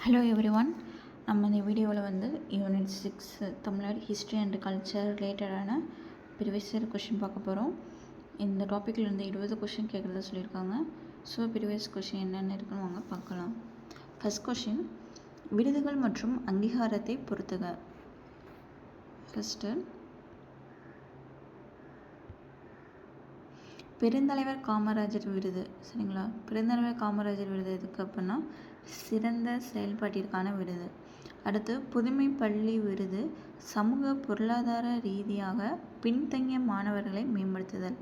Hello everyone. நம்ம இந்த வீடியோவில் வந்து unit 6 Tamil Nadu history and culture ரிலேட்டடான ப்ரீவியஸ் இயர் கொஷின் பார்க்க போகிறோம். இந்த டாப்பிக்கில் இருந்து 20 கொஷின் கேட்குறதா சொல்லியிருக்காங்க. ஸோ ப்ரீவியஸ் கொஷின் என்னென்ன இருக்குன்னு வாங்க பார்க்கலாம். ஃபஸ்ட் கொஷின், விருதுகள் மற்றும் அங்கீகாரத்தை பொறுத்துக. ஃபஸ்ட்டு, பெருந்தலைவர் காமராஜர் விருது. சரிங்களா, பெருந்தலைவர் காமராஜர் விருது எதுக்கு அப்படின்னா சிறந்த செயல்பாட்டிற்கான விருது. அடுத்து, புதுமை பள்ளி விருது சமூக பொருளாதார ரீதியாக பின்தங்கிய மாணவர்களை மேம்படுத்துதல்.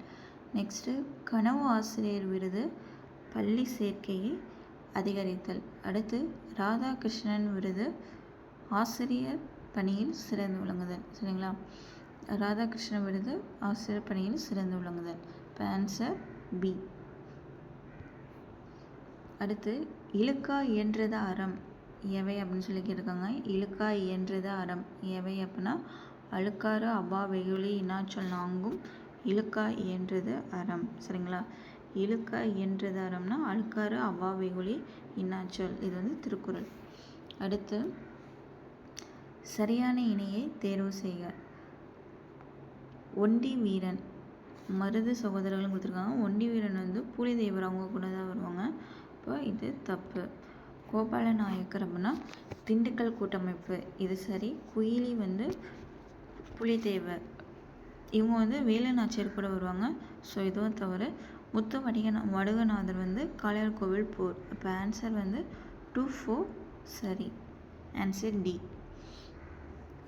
நெக்ஸ்ட்டு, கனவு ஆசிரியர் விருது பள்ளி சேர்க்கையை அதிகரித்தல். அடுத்து, ராதாகிருஷ்ணன் விருது ஆசிரியர் பணியில் சிறந்து விளங்குதல். சரிங்களா, ராதாகிருஷ்ணன் விருது ஆசிரியர் பணியில் சிறந்து விளங்குதல். இப்போ ஆன்சர் பி. அடுத்து, இழுக்கா இயன்றது அறம் எவை அப்படின்னு சொல்லி கேட்டிருக்காங்க. இழுக்கா இயன்றது அறம் எவை அப்படின்னா அழுக்காறு அவ்வா வெகுளி இன்னாச்சொல் நான்கும் இழுக்கா இயன்றது அறம். சரிங்களா, இழுக்கா இயன்றது அறம்னா அழுக்காறு அவ்வா வெகுளி இன்னாச்சொல். இது வந்து திருக்குறள். அடுத்து, சரியான இணையை தேர்வு செய்க. ஒண்டி வீரன் மருது சகோதரர்களும் கொடுத்துருக்காங்க. ஒண்டி வீரன் வந்து பூலிதேவர் அவங்க கூட தான் வருவாங்க. இப்போ இது தப்பு. கோபால நாயக்கர் அப்படின்னா திண்டுக்கல் கூட்டமைப்பு, இது சரி. குயிலி வந்து புலிதேவர், இவங்க வந்து வேலுநாச்சியார் கூட வருவாங்க. ஸோ இதுவும் தவறு. முத்து வடுகநாதர் வந்து காளையார் கோவில் போர். இப்போ ஆன்சர் வந்து 2, 4 சரி. Answer D.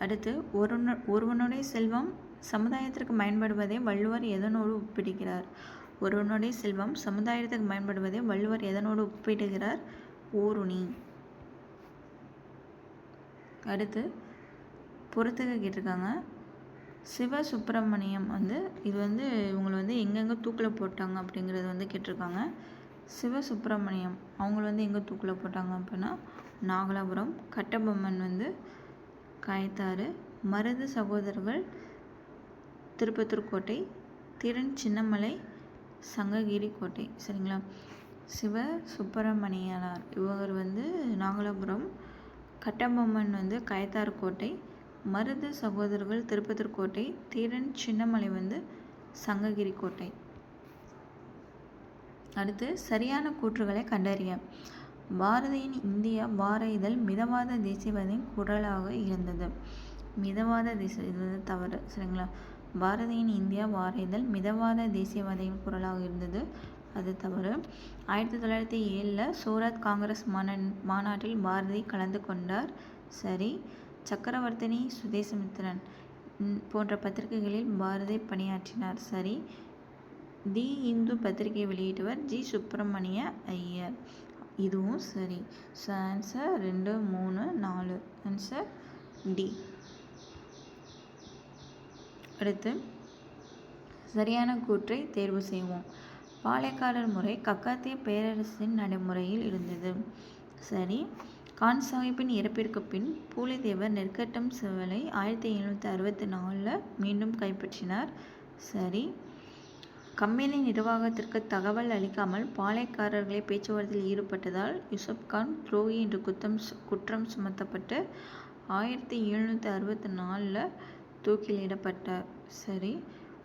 அடுத்து, ஒருவனுடைய செல்வம் சமுதாயத்திற்கு பயன்படுவதை வள்ளுவர் எதனோடு ஒப்பிடுகிறார். ஒருவனுடைய செல்வம் சமுதாயத்துக்கு பயன்படுவதை வள்ளுவர் எதனோடு ஒப்பிடுகிறார். ஊருணி. அடுத்து, பொறுத்துக கேட்டிருக்காங்க. சிவசுப்பிரமணியம் வந்து இது வந்து இவங்களை வந்து எங்கெங்கே தூக்கில் போட்டாங்க அப்படிங்கிறது வந்து கேட்டிருக்காங்க. சிவசுப்பிரமணியம் அவங்கள வந்து எங்கே தூக்கில் போட்டாங்க அப்படின்னா நாகலாபுரம். கட்டபொம்மன் வந்து காயத்தாறு. மருது சகோதரர்கள் திருப்பத்தூர் கோட்டை. திறன் சின்னமலை சங்ககிரி கோட்டை. சரிங்களா, சிவ சுப்பிரமணியனார் இவர் வந்து நாகலாபுரம். கட்டபொம்மன் வந்து காயத்தாறு கோட்டை. மருது சகோதரர்கள் திருப்பத்தூர் கோட்டை. திறன் சின்னமலை வந்து சங்ககிரி கோட்டை. அடுத்து, சரியான கூற்றுகளை கண்டறிய. பாரதியின் இந்தியா வார இதழ் மிதவாத தேசியவாதியின் குரலாக இருந்தது. மிதவாத தேசிய, இது வந்து தவறு. சரிங்களா, பாரதியின் இந்தியா வார இதழ் மிதவாத தேசியவாதியின் குரலாக இருந்தது, அது தவறு. 1907 சூரத் காங்கிரஸ் மாநாட்டில் பாரதி கலந்து கொண்டார், சரி. சக்கரவர்த்தினி, சுதேசமித்திரன் போன்ற பத்திரிகைகளில் பாரதி பணியாற்றினார், சரி. தி இந்து பத்திரிகை வெளியிட்டவர் ஜி சுப்பிரமணிய ஐயர், இதுவும் சரி. So answer 2, 3, 4. Answer D. அடுத்து, சரியான கூற்றை தேர்வு செய்வோம். பாளையக்காரர் முறை கக்காத்திய பேரரசின் நடைமுறையில் இருந்தது, சரி. கான் சாஹிப்பின் இறப்பிற்கு பின் பூலிதேவர் நெற்கட்டம் செவலை 1764 மீண்டும் கைப்பற்றினார், சரி. கம்பெனி நிர்வாகத்திற்கு தகவல் அளிக்காமல் பாளையக்காரர்களை பேச்சுவார்த்தையில் ஈடுபட்டதால் யூசப்கான் துரோகி என்று குற்றம் சுமத்தப்பட்டு 1764 தூக்கிலிடப்பட்டார், சரி.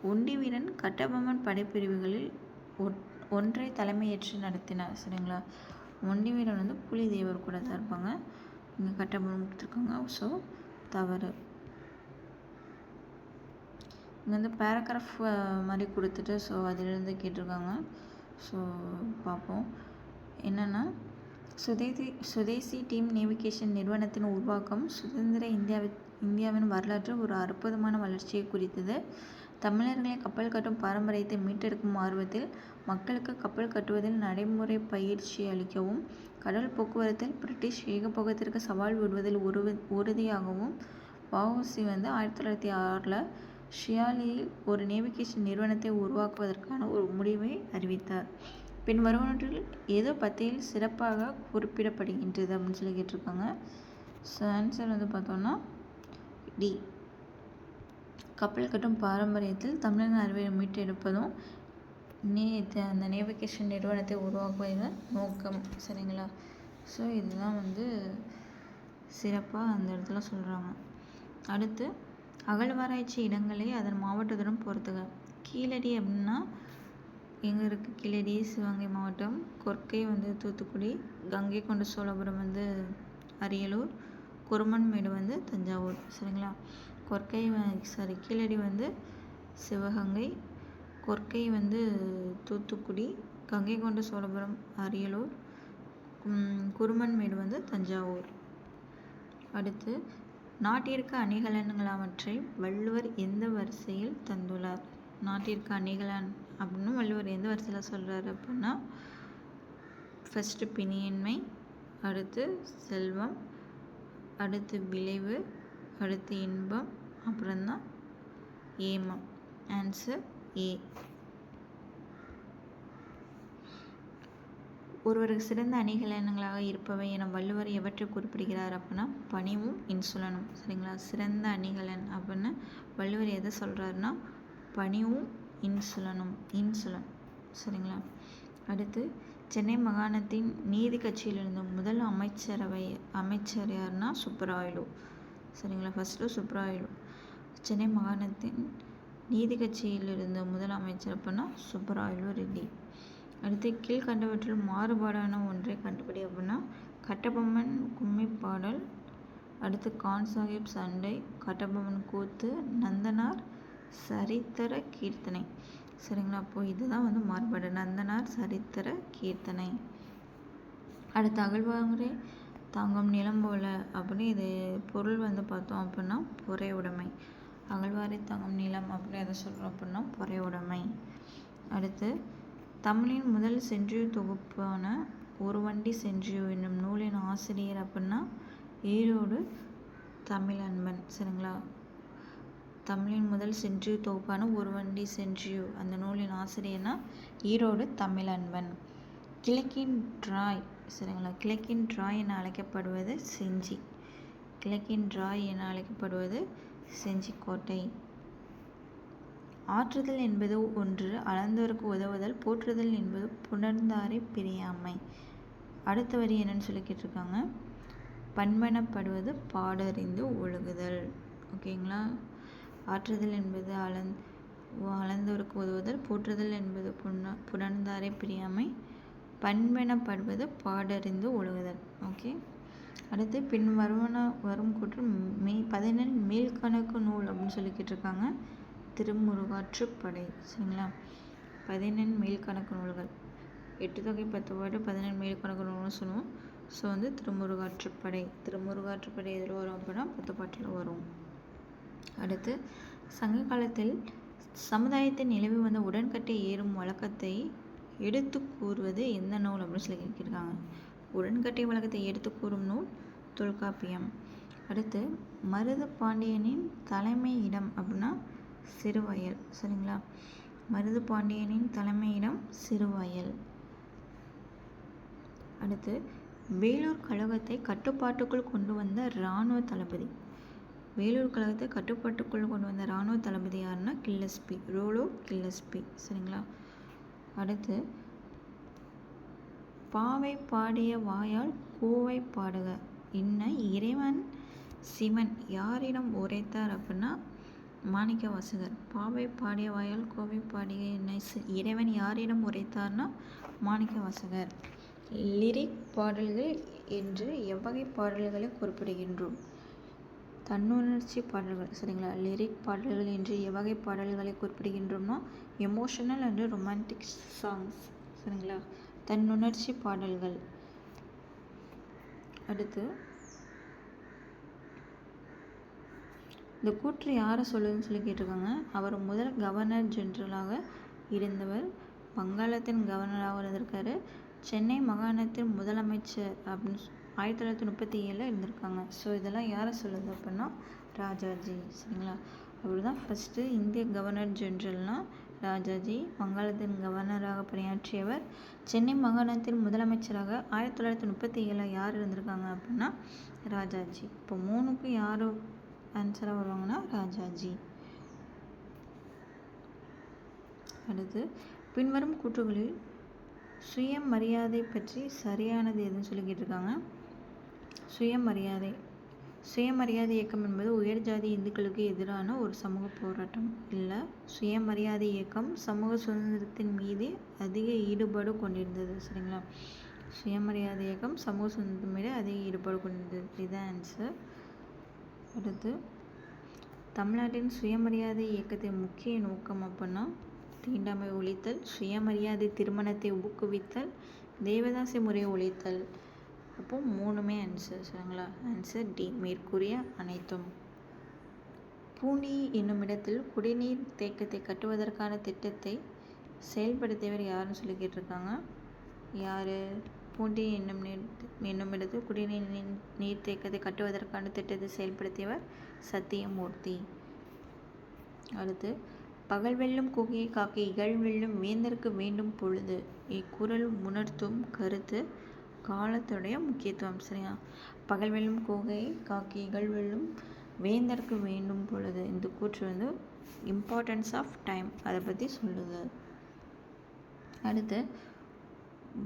ஒண்டி வீரன் கட்டபொம்மன் படைப்பிரிவுகளில் ஒன்றை தலைமையேற்று நடத்தினார். சரிங்களா, ஒண்டி வீரன் வந்து புலிதேவர் கூட தான் இருப்பாங்க. இங்கே கட்டபொம்மன் கொடுத்துருக்காங்க, ஸோ தவறு. இங்கே வந்து பேராகிராஃப் மாதிரி கொடுத்துட்டு ஸோ அதிலிருந்து கேட்டிருக்காங்க. ஸோ பார்ப்போம் என்னென்னா, சுதேசி டீம் நேவிகேஷன் நிறுவனத்தின் உருவாக்கம் சுதந்திர இந்தியாவின் வரலாற்று ஒரு அற்புதமான வளர்ச்சியை குறித்தது. தமிழர்களை கப்பல் கட்டும் பாரம்பரியத்தை மீட்டெடுக்கும் ஆர்வத்தில் மக்களுக்கு கப்பல் கட்டுவதில் நடைமுறை பயிற்சி அளிக்கவும், கடல் போக்குவரத்தில் பிரிட்டிஷ் ஏகபோகத்திற்கு சவால் விடுவதில் உறுதியாகவும் வ.உ.சி. வந்து 1906 ஷியாலியில் ஒரு நேவிகேஷன் நிறுவனத்தை உருவாக்குவதற்கான ஒரு முடிவை அறிவித்தார். பின் வருவனற்றில் எது பத்தியில் சிறப்பாக குறிப்பிடப்படுகின்றது அப்படின்னு சொல்லி கேட்டிருக்காங்க. ஸோ ஆன்சர் வந்து பார்த்தோம்னா டி. கப்பல் கட்டும் பாரம்பரியத்தில் தமிழக அறிவை மீட்டெடுப்பதும் அந்த நேவிகேஷன் நிறுவனத்தை உருவாக்குவதன் நோக்கம், சரிங்களா. ஸோ இதுதான் வந்து சிறப்பாக அந்த இடத்துல சொல்கிறாங்க. அடுத்து அகழ்வாராய்ச்சி இடங்களை அதன் மாவட்டத்துடன் பொறுத்துக. கீழடி அப்படின்னா எங்கே இருக்குது? கீழடி சிவகங்கை மாவட்டம், கொர்க்கை வந்து தூத்துக்குடி, கங்கை கொண்ட சோழபுரம் வந்து அரியலூர், குருமன்மேடு வந்து தஞ்சாவூர். சரிங்களா? கீழடி வந்து சிவகங்கை, கொர்க்கை வந்து தூத்துக்குடி, கங்கை கொண்ட சோழபுரம் அரியலூர், குருமன்மேடு வந்து தஞ்சாவூர். அடுத்து நாட்டிற்கு அணிகலன்களவற்றை வள்ளுவர் எந்த வரிசையில் தந்துள்ளார்? நாட்டிற்கு அணிகலன் அப்படின்னு வள்ளுவர் எந்த வரிசையில் சொல்கிறார் அப்படின்னா, ஃபஸ்ட்டு பிணியின்மை, அடுத்து செல்வம், அடுத்து விளைவு, அடுத்து இன்பம், அப்புறம்தான் ஏமம். Answer A. ஒருவருக்கு சிறந்த அணிகலன்களாக இருப்பவை என வள்ளுவர் எவற்றை குறிப்பிடுகிறார் அப்படின்னா பணிவும் இன்சுலனும். சரிங்களா? சிறந்த அணிகலன் அப்படின்னு வள்ளுவர் எதை சொல்கிறாருன்னா பணிவும் இன்சுலன். சரிங்களா? அடுத்து சென்னை மாகாணத்தின் நீதி கட்சியிலிருந்த முதல் அமைச்சர் யாருன்னா சுப்பராயலு. சரிங்களா? ஃபஸ்ட்டு சுப்பராயலு. சென்னை மாகாணத்தின் நீதி கட்சியில் இருந்த முதல் அமைச்சர் அப்படின்னா சுப்பராயலு ரெட்டி. அடுத்து கீழ்கண்டவற்றில் மாறுபாடான ஒன்றை கண்டுபிடி அப்படின்னா கட்டபொம்மன் கும்மி பாடல், அடுத்து கான் சாஹிப் சண்டை, கட்டபொம்மன் கூத்து, நந்தனார் சரித்திர கீர்த்தனை. சரிங்களா? அப்போது இதுதான் வந்து மாறுபாடு, நந்தனார் சரித்திர கீர்த்தனை. அடுத்து அகழ்வாரை தாங்கும் நிலம் போல அப்படின்னு இது பொருள் வந்து பார்த்தோம் அப்படின்னா பொறையுடைமை. அகழ்வாரை தாங்கும் நிலம் அப்படின்னு எதை சொல்கிறோம் அப்படின்னா பொறையுடைமை. அடுத்து தமிழின் முதல் சென்றியு தொகுப்பான ஒரு வண்டி சென்றியு என்னும் நூலின் ஆசிரியர் அப்படின்னா ஈரோடு தமிழன்பன். சரிங்களா? தமிழின் முதல் சென்றியு தொகுப்பான ஒரு வண்டி சென்றியு அந்த நூலின் ஆசிரியர்னா ஈரோடு தமிழன்பன். கிழக்கின் டிராய். சரிங்களா? கிழக்கின் டிராய் என அழைக்கப்படுவது செஞ்சி. கிழக்கின் டிராய் என அழைக்கப்படுவது செஞ்சிக்கோட்டை. ஆற்றுதல் என்பது ஒன்று அளந்தவருக்கு உதவுதல், போற்றுதல் என்பது புணர்ந்தாரை பிரியாமை. அடுத்த வரி என்னன்னு சொல்லி கேட்டிருக்காங்க, பண்பனப்படுவது பாடறிந்து ஒழுகுதல். ஓகேங்களா? ஆற்றுதல் என்பது அளந்தவருக்கு உதவுதல், போற்றுதல் என்பது புணர்ந்தாரை பிரியாமை, பண்பெனப்படுவது பாடறிந்து ஒழுகுதல். ஓகே. அடுத்து பின் வரும் கூற்று 14 மேல்கணக்கு நூல் அப்படின்னு சொல்லி கேட்டிருக்காங்க. திருமுருகாற்றுப்படை. சரிங்களா? 14 மேல்கணக்கு நூல்கள், 8 தொகை 10 பாட்டு 14 மேல்கணக்கு நூல்னு சொல்லுவோம். ஸோ வந்து திருமுருகாற்றுப்படை எதில் வரும் அப்படின்னா 10 பாட்டில் வரும். அடுத்து சங்க காலத்தில் சமுதாயத்தில் நிலவி வந்த உடன்கட்டை ஏறும் வழக்கத்தை எடுத்து கூறுவது எந்த நூல் அப்படின்னு சொல்லி கேட்கிருக்காங்க. உடன்கட்டை வழக்கத்தை எடுத்து கூறும் நூல் தொல்காப்பியம். அடுத்து மருது பாண்டியனின் தலைமையிடம் அப்படின்னா சிறுவயல். சரிங்களா? மருது பாண்டியனின் தலைமையிடம் சிறுவயல். அடுத்து வேலூர் கழகத்தை கட்டுப்பாட்டுக்குள் கொண்டு வந்த இராணுவ தளபதி. வேலூர் கழகத்தை கட்டுப்பாட்டுக்குள் கொண்டு வந்த இராணுவ தளபதி யாருன்னா கில்லஸ்பி, ரோலோ கில்லஸ்பி. சரிங்களா? அடுத்து பாவை பாடிய வாயால் கோவை பாடுக இன்ன இறைவன் சிவன் யாரிடம் உரைத்தார் அப்படின்னா மாணிக்க வாசகர். பாவை பாடிய வாயால் கோவை பாடிய என்ன இறைவன் யாரிடம் உரைத்தார்னா மாணிக்க வாசகர். லிரிக் பாடல்கள் என்று எவ்வகை பாடல்களை குறிப்பிடுகின்றோம்? தன்னுணர்ச்சி பாடல்கள். சரிங்களா? லிரிக் பாடல்கள் என்று எவ்வகை பாடல்களை குறிப்பிடுகின்றோம்னா எமோஷனல் அண்ட் ரொமான்டிக் சாங்ஸ். சரிங்களா? தன்னுணர்ச்சி பாடல்கள். அடுத்து இந்த கூற்று யாரை சொல்லுதுன்னு சொல்லி கேட்டிருக்காங்க. அவர் முதல் கவர்னர் ஜெனரலாக இருந்தவர், வங்காளத்தின் கவர்னராக இருந்திருக்காரு, சென்னை மாகாணத்தின் முதலமைச்சர் அப்படின்னு 1937 இருந்திருக்காங்க. ஸோ இதெல்லாம் யாரை சொல்லுது அப்படின்னா ராஜாஜி. சரிங்களா? அவர் தான் ஃபஸ்ட்டு இந்திய கவர்னர் ஜெனரல்னால் ராஜாஜி. வங்காளத்தின் கவர்னராக பணியாற்றியவர். சென்னை மாகாணத்தின் முதலமைச்சராக 1937 யார் இருந்திருக்காங்க அப்படின்னா ராஜாஜி. இப்போ 3க்கு யார் ஆன்சராக வருவாங்கன்னா ராஜாஜி. அடுத்து பின்வரும் கூற்றுகளில் சுயமரியாதை பற்றி சரியானது எதுன்னு சொல்லி கேட்டிருக்காங்க. சுயமரியாதை இயக்கம் என்பது உயர் ஜாதி இந்துக்களுக்கு எதிரான ஒரு சமூக போராட்டம் இல்லை. சுயமரியாதை இயக்கம் சமூக சுதந்திரத்தின் மீது அதிக ஈடுபாடு கொண்டிருந்தது. சரிங்களா? சுயமரியாதை இயக்கம் சமூக சுதந்திரத்தின் மீது அதிக ஈடுபாடு கொண்டிருந்தது. இதுதான் ஆன்சர். அடுத்து, தமிழ்நாட்டின் சுயமரியாதை இயக்கத்தின் முக்கிய நோக்கம் அப்படின்னா தீண்டாமை ஒழித்தல், சுயமரியாதை திருமணத்தை ஊக்குவித்தல், தேவதாசி முறையை ஒழித்தல். அப்போ 3மே ஆன்சர். சரிங்களா? ஆன்சர் டி, மேற்கூறிய அனைத்தும். பூண்டி என்னும் இடத்தில் குடிநீர் தேக்கத்தை கட்டுவதற்கான திட்டத்தை செயல்படுத்தியவர் யாருன்னு சொல்லி கேட்டிருக்காங்க. யார்? பூண்டி என்னும் இடத்தில் குடிநீர் நீர் தேக்கத்தை கட்டுவதற்கான திட்டத்தை செயல்படுத்தியவர் சத்தியமூர்த்தி. அடுத்து, பகல் வெல்லும் கூகையை காக்க இகழ் வெல்லும் வேந்தற்கு வேண்டும் பொழுது. இக்குறள் உணர்த்தும் கருத்து காலத்துடைய முக்கியத்துவம். சரியா? பகல் வெல்லும் கூகையை காக்க இகழ் வெல்லும் வேந்தற்கு வேண்டும் பொழுது. இந்த கூற்று இம்பார்ட்டன்ஸ் ஆஃப் டைம் அதை பற்றி சொல்லுது. அடுத்து,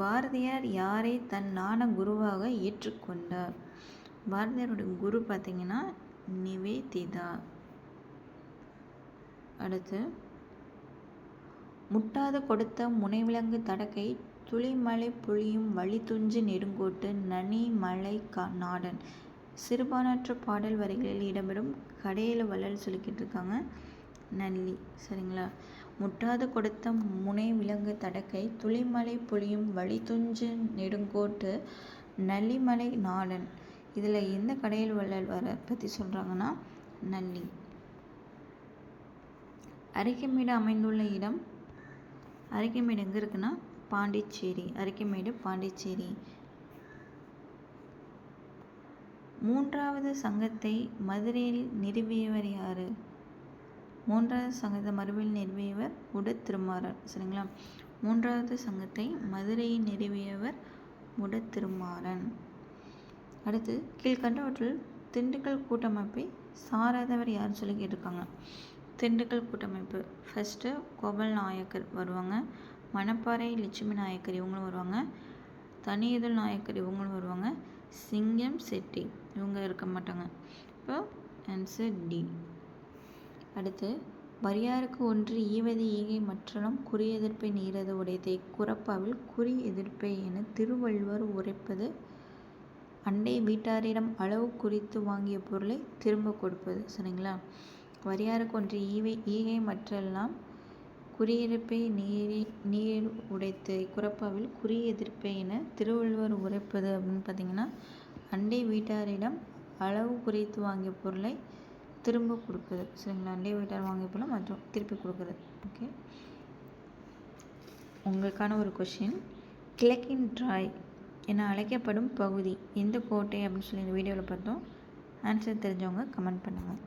பாரதியார் யாரை தன் ஞான குருவாக ஏற்றுக்கொண்டார்? பாரதியாருடைய குரு பார்த்தீங்கன்னா நிவேதிதா. அடுத்து, முட்டாது கொடுத்த முனைவிலங்கு தடக்கை துளிமலை பொழியும் வழித்துஞ்சு நெடுங்கோட்டு நனிமலை நாடன். சிறுபான்ற்ற பாடல் வரிகளில் இடம்பெறும் கடையில வள்ளல் சொல்லிக்கிட்டு இருக்காங்க நல்லி. சரிங்களா? முட்டாது கொடுத்த முனை விலங்கு தடக்கை துளிமலை பொழியும் வழித்துஞ்சு நெடுங்கோட்டு நல்லிமலை நாடன். இதில் எந்த கடையில் வள்ளல் வர பற்றி சொல்கிறாங்கன்னா நல்லி. அரிக்கமேடு அமைந்துள்ள இடம். அரிக்கமேடு எங்கே இருக்குன்னா பாண்டிச்சேரி. அரிக்கமேடு பாண்டிச்சேரி. 3வது சங்கத்தை மதுரையில் நிறுவியவர் யார்? 3வது சங்கத்தை மதுரையில் நிறுவியவர் உடத்திருமாறன். சரிங்களா? 3வது சங்கத்தை மதுரையில் நிறுவியவர் உடத்திருமாறன். அடுத்து, கீழ்கண்டவற்றில் திண்டுக்கல் கூட்டமைப்பை சாராதவர் யாருன்னு சொல்லி கேட்டிருக்காங்க. திண்டுக்கல் கூட்டமைப்பு ஃபஸ்ட்டு கோபால் நாயக்கர் வருவாங்க, மணப்பாறை லட்சுமி நாயக்கர் இவங்களும் வருவாங்க, தனியுதல் நாயக்கர் இவங்களும் வருவாங்க, சிங்கம் செட்டி இவங்க இருக்க மாட்டாங்க. இப்போ ஆன்சர் டி. அடுத்து, வரியாருக்கு ஒன்று ஈவது ஈகை மற்றலம் குறி எதிர்ப்பை நீரது உடையதை குறப்பாவில் குறி எதிர்ப்பை என திருவள்ளுவர் உரைப்பது அண்டை வீட்டாரிடம் அளவு குறித்து வாங்கிய பொருளை திரும்ப கொடுப்பது. சரிங்களா? வரியாருக்கு ஒன்று ஈகை மற்றெல்லாம் குறியெதிர்ப்பை நீர் உடைத்து குறப்பாவில் குறி எதிர்ப்பை என திருவள்ளுவர் உரைப்பது அப்படின்னு பார்த்தீங்கன்னா அண்டை வீட்டாரிடம் அளவு குறித்து வாங்கிய பொருளை திரும்ப கொடுக்குது. சரிங்களா? அண்டை வீட்டார் வாங்கிய பொருளை மற்றும் திருப்பி கொடுக்குறது. ஓகே, உங்களுக்கான ஒரு கொஷின். கிழக்கின் ட்ராய் என அழைக்கப்படும் பகுதி எந்த கோட்டை அப்படின்னு சொல்லி இந்த வீடியோவில் பார்த்தோம். ஆன்சர் தெரிஞ்சவங்க கமெண்ட் பண்ணுங்கள்.